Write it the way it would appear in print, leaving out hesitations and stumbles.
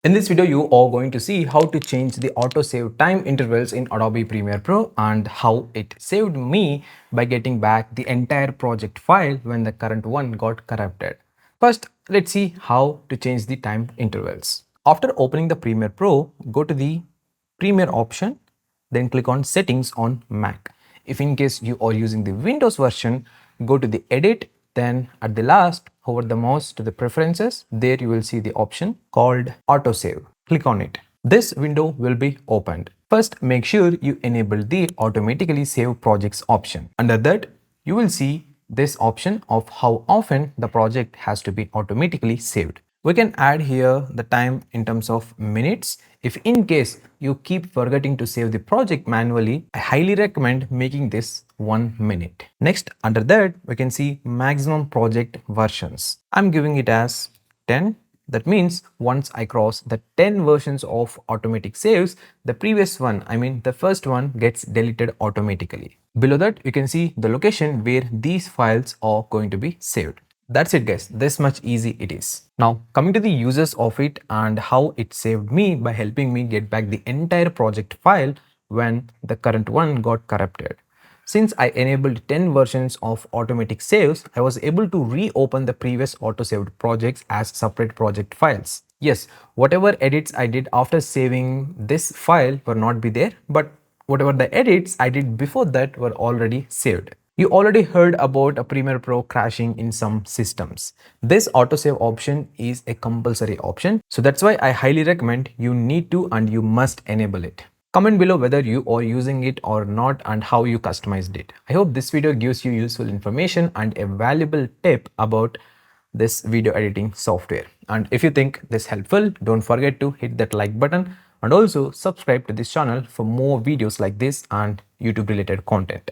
In this video, you are going to see how to change the auto save time intervals in Adobe Premiere Pro and how it saved me by getting back the entire project file when the current one got corrupted. First, let's see how to change the time intervals. After opening the Premiere Pro, go to the Premiere option, then click on Settings on Mac. If in case you are using the Windows version, go to the Edit, then at the last, hover the mouse to the Preferences. There you will see the option called Autosave. Click on it. This window will be opened. First, make sure you enable the Automatically Save Projects option. Under that, you will see this option of how often the project has to be automatically saved. We can add here the time in terms of minutes. If in case you keep forgetting to save the project manually, I highly recommend making this 1 minute. Next, under that, we can see maximum project versions. I'm giving it as 10. That means once I cross the 10 versions of automatic saves, the previous one, the first one gets deleted automatically. Below that, you can see the location where these files are going to be saved. That's it guys, this much easy it is. Now coming to the uses of it and how it saved me by helping me get back the entire project file when the current one got corrupted. Since I enabled 10 versions of automatic saves, I was able to reopen the previous auto-saved projects as separate project files. Yes, whatever edits I did after saving this file were not be there, but whatever the edits I did before that were already saved. You already heard about a Premiere Pro crashing in some systems. This autosave option is a compulsory option. So that's why I highly recommend you need to and you must enable it. Comment below whether you are using it or not and how you customized it. I hope this video gives you useful information and a valuable tip about this video editing software. And if you think this helpful, don't forget to hit that like button and also subscribe to this channel for more videos like this and YouTube related content.